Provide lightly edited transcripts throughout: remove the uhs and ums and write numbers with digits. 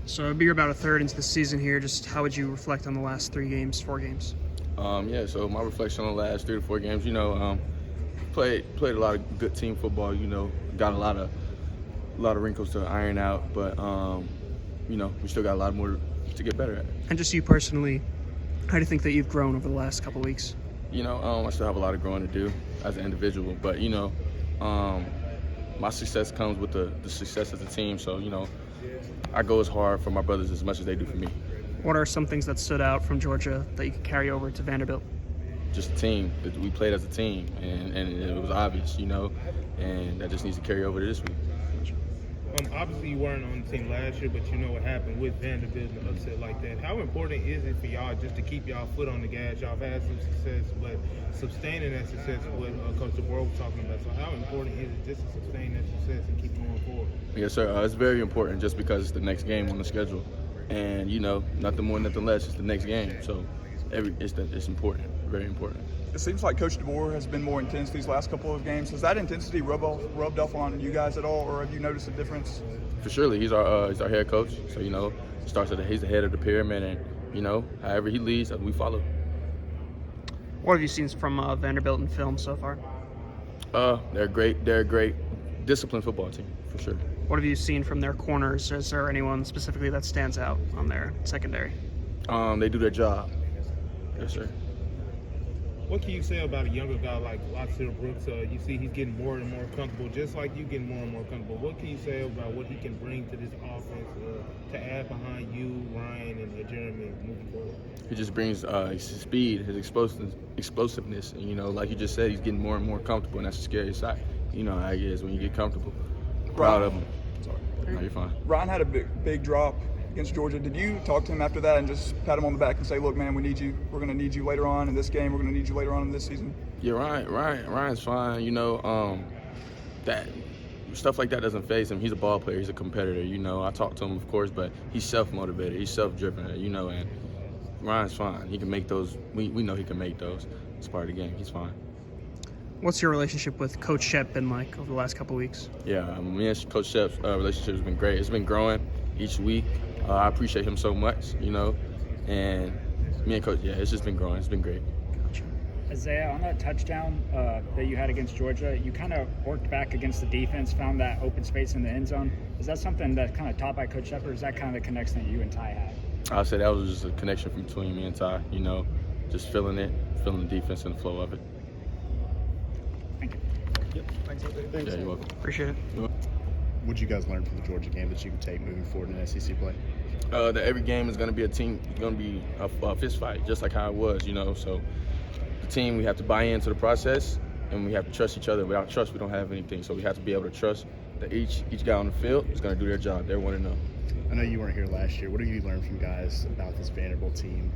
So you're about a third into the season here. Just how would you reflect on the last 4 games? Yeah, so my reflection on the last 3 to 4 games, played a lot of good team football. Got a lot of wrinkles to iron out, but we still got a lot more to get better at. And just you personally, how do you think that you've grown over the last couple of weeks? I still have a lot of growing to do as an individual, but my success comes with the success of the team. So I go as hard for my brothers as much as they do for me. What are some things that stood out from Georgia that you could carry over to Vanderbilt? Just a team. We played as a team, and it was obvious, and that just needs to carry over to this week. Obviously, you weren't on the team last year, but you know what happened with Vanderbilt and an upset like that. How important is it for y'all just to keep y'all foot on the gas? Y'all have had some success, but sustaining that success is what Coach DeBoer was talking about. So how important is it just to sustain that success and keep going forward? Yes, sir. It's very important just because it's the next game on the schedule. And, nothing more, nothing less. It's the next game. So it's important, very important. It seems like Coach DeBoer has been more intense these last couple of games. Has that intensity rubbed off on you guys at all, or have you noticed a difference? For surely, he's our head coach. So he's the head of the pyramid, and however he leads, we follow. What have you seen from Vanderbilt in film so far? They're great. They're a great, disciplined football team for sure. What have you seen from their corners? Is there anyone specifically that stands out on their secondary? They do their job. Yes, sir. What can you say about a younger guy like Lachlan Brooks? You see he's getting more and more comfortable, just like you getting more and more comfortable. What can you say about what he can bring to this offense to add behind you, Ryan, and Jeremy moving forward? He just brings his speed, his explosiveness, and like you just said, he's getting more and more comfortable, and that's the scary side. You know how it is when you get comfortable. Proud of him. Sorry. No, you're fine. Ryan had a big drop against Georgia. Did you talk to him after that and just pat him on the back and say, look, man, we need you. We're going to need you later on in this game. We're going to need you later on in this season? Yeah, Ryan's fine. That stuff like that doesn't faze him. He's a ball player. He's a competitor. I talk to him, of course, but he's self-motivated. He's self-driven, and Ryan's fine. He can make those. We know he can make those. It's part of the game. He's fine. What's your relationship with Coach Shep been like over the last couple of weeks? Yeah, me and Coach Shep's relationship has been great. It's been growing each week. I appreciate him so much, and me and Coach, it's just been growing. It's been great. Gotcha. Isaiah, on that touchdown that you had against Georgia, you kind of worked back against the defense, found that open space in the end zone. Is that something that's kind of taught by Coach Shep, or is that kind of the connection that you and Ty had? I'll say that was just a connection between me and Ty, just feeling the defense and the flow of it. Thank you. Yep. Thanks. Yeah, you're welcome. Appreciate it. What did you guys learn from the Georgia game that you can take moving forward in SEC play? That every game is going to be a team, going to be a fist fight, just like how it was, So the team, we have to buy into the process, and we have to trust each other. Without trust, we don't have anything. So we have to be able to trust that each guy on the field is going to do their job. They want to know. I know you weren't here last year. What have you learned from guys about this Vanderbilt team?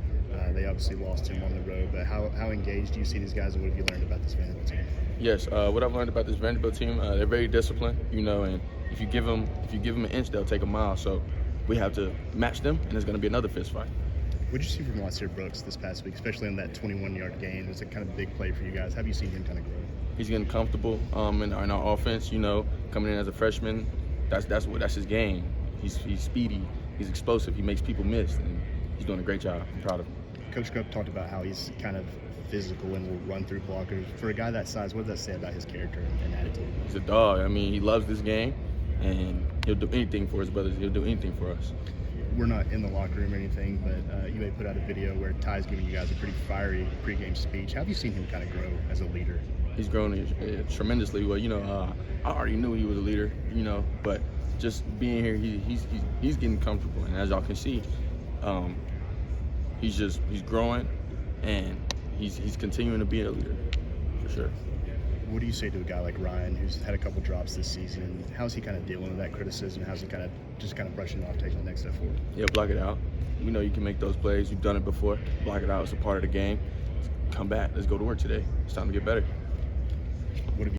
They obviously lost him on the road, but how engaged do you see these guys, and what have you learned about this Vanderbilt team? Yes, what I've learned about this Vanderbilt team, they're very disciplined, and if you give them an inch, they'll take a mile. So we have to match them, and there's going to be another fist fight. What did you see from Lachlan Brooks this past week, especially on that 21-yard gain? It was a kind of big play for you guys. How have you seen him kind of grow? He's getting comfortable in our offense. Coming in as a freshman, that's his game. He's speedy, he's explosive, he makes people miss, and he's doing a great job. I'm proud of him. Coach Cook talked about how he's kind of physical and will run through blockers. For a guy that size, what does that say about his character and attitude? He's a dog. He loves this game, and he'll do anything for his brothers. He'll do anything for us. We're not in the locker room or anything, but you may put out a video where Ty's giving you guys a pretty fiery pregame speech. How have you seen him kind of grow as a leader? He's grown tremendously. Well, I already knew he was a leader, but just being here, he's getting comfortable, and as y'all can see, he's growing, and he's continuing to be a leader for sure. What do you say to a guy like Ryan, who's had a couple drops this season? How's he kind of dealing with that criticism? How's he kind of brushing it off, taking the next step forward? Yeah, block it out. We know you can make those plays. You've done it before. Block it out. It's a part of the game. Come back. Let's go to work today. It's time to get better.